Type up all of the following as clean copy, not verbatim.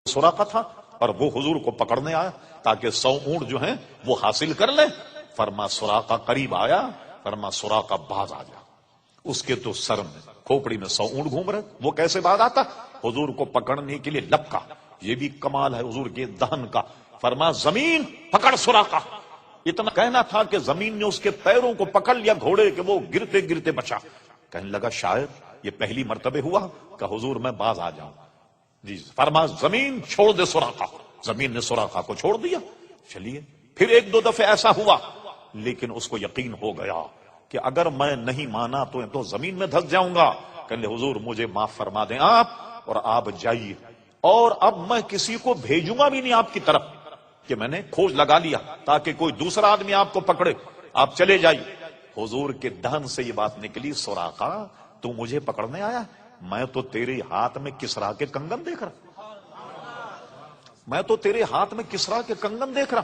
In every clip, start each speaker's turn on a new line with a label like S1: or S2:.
S1: سراقہ تھا اور وہ حضور کو پکڑنے آیا تاکہ 100 اونٹ جو ہیں وہ حاصل کر لے. فرما سراقہ قریب آیا، فرما سراقہ باز آ جا. اس کے تو سر میں کھوپڑی میں 100 اونٹ گھوم رہے، وہ کیسے باز آتا؟ حضور کو پکڑنے کے لیے لپکا. یہ بھی کمال ہے حضور کے دہن کا. فرما زمین پکڑ سراقہ. اتنا کہنا تھا کہ زمین نے اس کے پیروں کو پکڑ لیا گھوڑے کے، وہ گرتے گرتے بچا. کہنے لگا شاید یہ پہلی مرتبہ ہوا کہ حضور میں باز آ جاؤں. جی فرما زمین چھوڑ دے سراقہ. زمین نے سراقہ کو چھوڑ دیا. چلیے پھر 1-2 دفعہ ایسا ہوا، لیکن اس کو یقین ہو گیا کہ اگر میں نہیں مانا تو زمین میں دھس جاؤں گا. کہنے حضور مجھے معاف فرما دیں آپ، اور آپ جائیے، اور اب میں کسی کو بھیجوں گا بھی نہیں آپ کی طرف کہ میں نے کھوج لگا لیا تاکہ کوئی دوسرا آدمی آپ کو پکڑے. آپ چلے جائیے. حضور کے دہن سے یہ بات نکلی، سراقہ تو مجھے پکڑنے آیا؟ میں تو تیرے ہاتھ میں کسرا کے کنگن دیکھ رہا، میں تو تیرے ہاتھ میں کسرا کے کنگن دیکھ رہا.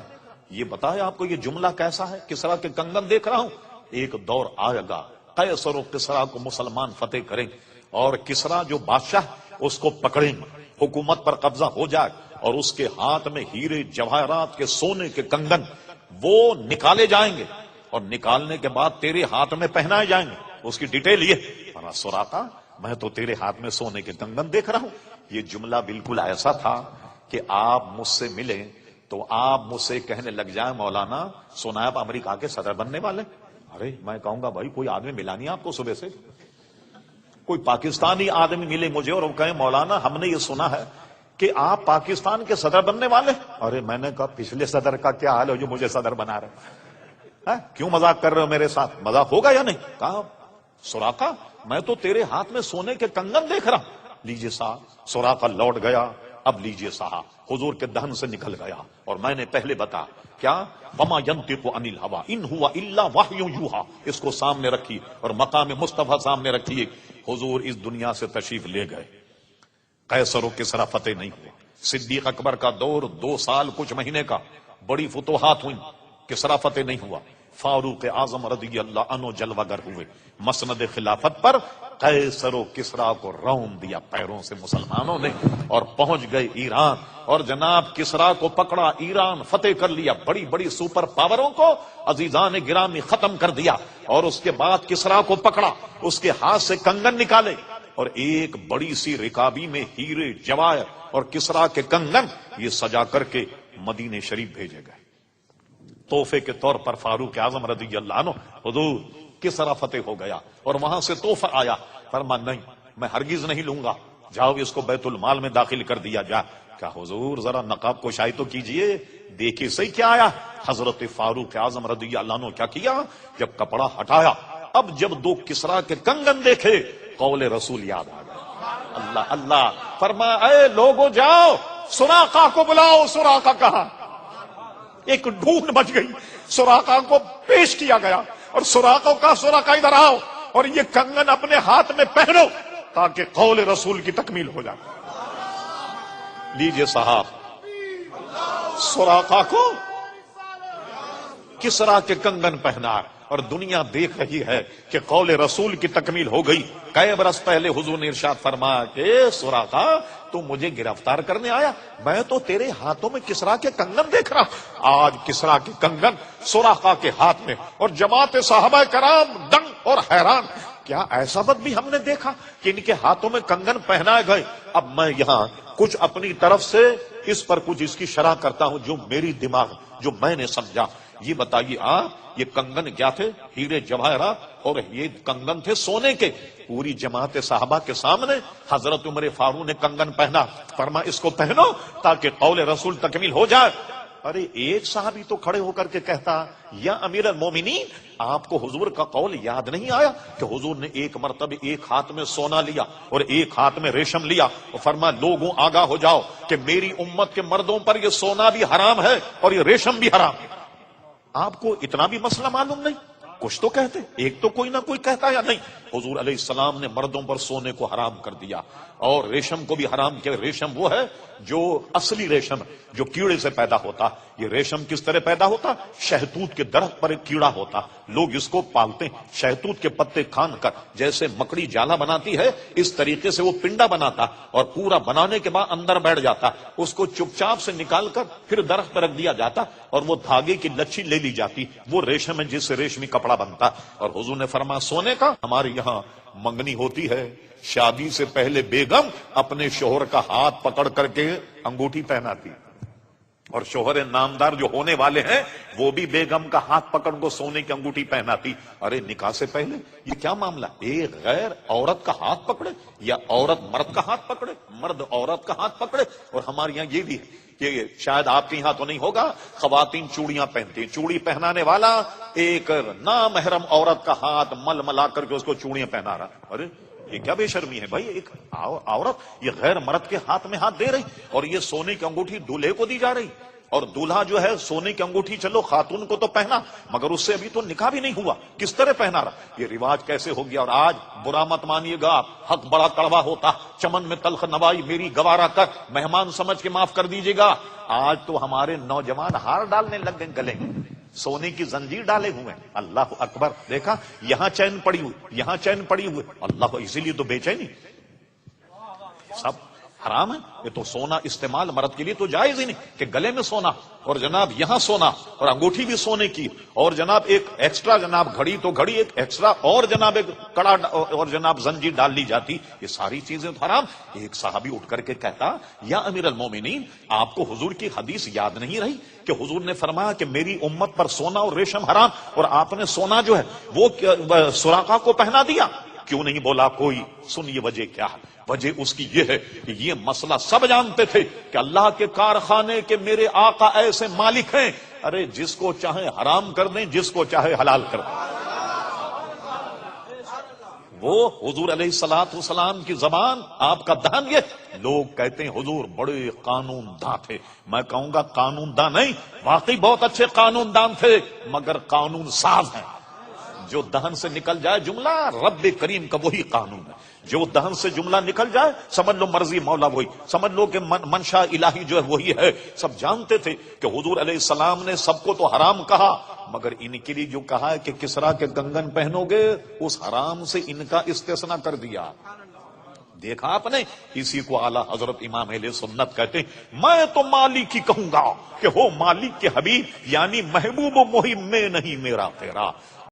S1: یہ بتایا آپ کو یہ جملہ کیسا ہے؟ کسرا کے کنگن دیکھ رہا ہوں. ایک دور آئے گا قیصر و کسرا کو مسلمان فتح کریں اور کسرا جو بادشاہ اس کو پکڑیں، حکومت پر قبضہ ہو جائے اور اس کے ہاتھ میں ہیرے جواہرات کے سونے کے کنگن وہ نکالے جائیں گے اور نکالنے کے بعد تیرے ہاتھ میں پہنائے جائیں گے. اس کی ڈیٹیل یہ سراقہ میں تو تیرے ہاتھ میں سونے کے کنگن دیکھ رہا ہوں. یہ جملہ بالکل ایسا تھا کہ آپ مجھ سے ملیں تو آپ مجھ سے کہنے لگ جائیں مولانا سنا آپ امریکہ کے صدر بننے والے. ارے میں کہوں گا بھائی کوئی آدمی ملا نہیں آپ کو صبح سے، کوئی پاکستانی آدمی ملے مجھے اور وہ کہیں مولانا ہم نے یہ سنا ہے کہ آپ پاکستان کے صدر بننے والے. ارے میں نے کہا پچھلے صدر کا کیا حال ہے جو مجھے صدر بنا رہے؟ کیوں مذاق کر رہے ہو میرے ساتھ؟ مذاق ہوگا یا نہیں؟ کہا سراقہ میں تو تیرے ہاتھ میں سونے کے کنگن دیکھ رہا. لیجیے صاحب. سراقہ لوٹ گیا. اب لیجیے صاحب حضور کے دہن سے نکل گیا. اور میں نے پہلے بتا کیا وما ينطق عن الهوى ان هو الا وحی یوحى، اس کو سامنے رکھی اور مقام مصطفیٰ سامنے رکھیے. حضور اس دنیا سے تشریف لے گئے. قیصر و کسرا فتح نہیں ہوا. صدیق اکبر کا دور 2 سال کچھ مہینے کا، بڑی فتوحات ہوئی، کسرا فتح نہیں ہوا. فاروق اعظم رضی اللہ عنہ جلوہ گر ہوئے. مسند خلافت پر قیصر و کسرا کو رون دیا پیروں سے مسلمانوں نے اور پہنچ گئے ایران. اور جناب کسرا کو پکڑا، ایران فتح کر لیا. بڑی بڑی سپر پاوروں کو عزیزان گرامی ختم کر دیا. اور اس کے بعد کسرا کو پکڑا، اس کے ہاتھ سے کنگن نکالے اور ایک بڑی سی رکابی میں ہیرے جواہر اور کسرا کے کنگن یہ سجا کر کے مدینے شریف بھیجے گئے تحفے کے طور پر. فاروق اعظم رضی اللہ عنہ حضور کسرا فتح ہو گیا اور وہاں سے تحفہ آیا. فرما نہیں میں ہرگز نہیں لوں گا، جاؤ اس کو بیت المال میں داخل کر دیا جا. کیا حضور ذرا نقاب کشائی تو کیجئے، دیکھیے صحیح کیا آیا. حضرت فاروق اعظم رضی اللہ عنہ کیا کیا؟ جب کپڑا ہٹایا، اب جب 2 کسرا کے کنگن دیکھے قول رسول یاد آ گیا. اللہ اللہ. فرما اے لوگوں جاؤ سراقہ کو بلاؤ. سراقہ کہاں؟ ایک ڈھونڈ مچ گئی. سراقہ کو پیش کیا گیا اور سراقہ کا سراقہ ادھر آؤ اور یہ کنگن اپنے ہاتھ میں پہنو تاکہ قول رسول کی تکمیل ہو جائے. لیجئے صاحب سراقہ کو کسرا کے کنگن پہنا اور دنیا دیکھ رہی ہے کہ قول رسول کی تکمیل ہو گئی. کئی برس پہلے حضور نے ارشاد فرمایا کہ سراقہ تو مجھے گرفتار کرنے آیا، میں تو تیرے ہاتھوں میں کسرا کے کنگن دیکھ رہا. آج کسرا کے کنگن سراقہ کے ہاتھ میں اور جماعت صحابہ کرام دنگ اور حیران. کیا ایسا وقت بھی ہم نے دیکھا کہ ان کے ہاتھوں میں کنگن پہنائے گئے؟ اب میں یہاں کچھ اپنی طرف سے اس پر کچھ اس کی شرح کرتا ہوں جو میری دماغ جو میں نے سمجھا. یہ بتائیے یہ کنگن کیا تھے؟ ہیرے جواہرات. اور یہ کنگن تھے سونے کے. پوری جماعت صحابہ کے سامنے حضرت عمر فاروق نے کنگن پہنا. فرما اس کو پہنو تاکہ قول رسول تکمیل ہو جائے. ارے ایک صحابی تو کھڑے ہو کر کے کہتا یا امیر المومنین آپ کو حضور کا قول یاد نہیں آیا کہ حضور نے ایک مرتبہ ایک ہاتھ میں سونا لیا اور ایک ہاتھ میں ریشم لیا اور فرما لوگوں آگاہ ہو جاؤ کہ میری امت کے مردوں پر یہ سونا بھی حرام ہے اور یہ ریشم بھی حرام ہے. آپ کو اتنا بھی مسئلہ معلوم نہیں؟ کچھ تو کہتے، ایک تو کوئی نہ کوئی کہتا یا نہیں؟ حضور علیہ السلام نے مردوں پر سونے کو حرام کر دیا اور ریشم کو بھی حرام کیا۔ ریشم وہ ہے جو اصلی ریشم جو کیڑے سے پیدا ہوتا۔ یہ ریشم کس طرح پیدا ہوتا؟ شہتوت کے درخت پر ایک کیڑا ہوتا، لوگ اس کو پالتے ہیں، شہتوت کے پتے کھان کر جیسے مکڑی جالا بناتی ہے اس طریقے سے وہ پنڈا بناتا اور پورا بنانے کے بعد اندر بیٹھ جاتا، اس کو چپ چاپ سے نکال کر پھر درخت پر رکھ دیا جاتا اور وہ دھاگے کی لچھی لے لی جاتی، وہ ریشم ہے جس سے ریشمی کپڑا بنتا۔ اور حضور نے فرمایا سونے کا، ہمارے یہاں منگنی ہوتی ہے، شادی سے پہلے بیگم اپنے شوہر کا ہاتھ پکڑ کر کے انگوٹھی پہناتی، اور شوہر نامدار جو ہونے والے ہیں وہ بھی بیگم کا ہاتھ پکڑ کو سونے کی انگوٹھی پہناتی۔ ارے نکاح سے پہلے یہ کیا معاملہ؟ ایک غیر عورت کا ہاتھ پکڑے یا عورت مرد کا ہاتھ پکڑے، مرد عورت کا ہاتھ پکڑے؟ اور ہمارے یہاں یہ بھی ہے کہ شاید آپ کے یہاں تو نہیں ہوگا، خواتین چوڑیاں پہنتی ہیں، چوڑی پہنانے والا ایک نامحرم عورت کا ہاتھ مل ملا کر کے اس کو چوڑیاں پہنا رہا۔ ارے یہ کیا بے شرمی ہے بھائی؟ ایک عورت یہ غیر مرد کے ہاتھ میں ہاتھ دے رہی اور یہ سونے کی انگوٹھی دولہے کو دی جا رہی، اور دولہا جو ہے سونے کی انگوٹھی چلو خاتون کو تو پہنا مگر اس سے ابھی تو نکاح بھی نہیں ہوا، کس طرح پہنا رہا؟ یہ رواج کیسے ہو گیا؟ اور آج برا مت مانیے گا، حق بڑا کڑوا ہوتا، چمن میں تلخ نوائی میری گوارا کر، مہمان سمجھ کے معاف کر دیجیے گا۔ آج تو ہمارے نوجوان ہار ڈالنے لگ گئے گلے، سونے کی زنجیر ڈالے ہوئے، اللہ اکبر۔ دیکھا یہاں چین پڑی ہوئی، یہاں چین پڑی ہوئی، اللہ، اسی لیے تو بے چینی، سب حرام ہے۔ یہ تو سونا استعمال مرد کے لیے تو جائز ہی نہیں کہ گلے میں سونا اور جناب یہاں سونا اور انگوٹھی بھی سونے کی، اور جناب ایک ایکسٹرا جناب گھڑی تو گھڑی ایک ایکسٹرا اور جناب ایک کڑا اور جناب زنجیر ڈال لی جاتی، یہ ساری چیزیں تو حرام۔ ایک صحابی اٹھ کر کے کہتا یا امیر المومنین، آپ کو حضور کی حدیث یاد نہیں رہی کہ حضور نے فرمایا کہ میری امت پر سونا اور ریشم حرام، اور آپ نے سونا جو ہے وہ سراقہ کو پہنا دیا؟ کیوں نہیں بولا کوئی؟ سنیے وجہ کیا ہے۔ وجہ اس کی یہ ہے کہ یہ مسئلہ سب جانتے تھے کہ اللہ کے کارخانے کے میرے آقا ایسے مالک ہیں، ارے جس کو چاہے حرام کر دیں، جس کو چاہے حلال کر دیں۔ وہ حضور علیہ الصلوۃ والسلام کی زبان، آپ کا دہن، یہ لوگ کہتے ہیں حضور بڑے قانون داں تھے۔ میں کہوں گا قانون داں نہیں، واقعی بہت اچھے قانون داں تھے، مگر قانون ساز ہیں۔ جو دہن سے نکل جائے جملہ رب کریم کا وہی قانون ہے، جو دہن سے جملہ نکل جائے سمجھ لو مرضی مولا وہی، سمجھ لو کہ منشا الہی جو ہے وہی ہے۔ سب جانتے تھے کہ حضور علیہ السلام نے سب کو تو حرام کہا، مگر ان کے لیے جو کہا ہے کہ کسرا کے کنگن پہنو گے، اس حرام سے ان کا استثناء کر دیا۔ دیکھا آپ نے، اسی کو اعلیٰ حضرت امام اہل سنت کہتے ہیں میں تو مالک ہی کہوں گا کہ ہو مالک کے حبیب، یعنی محبوب و محب میں نہیں میرا تیرا۔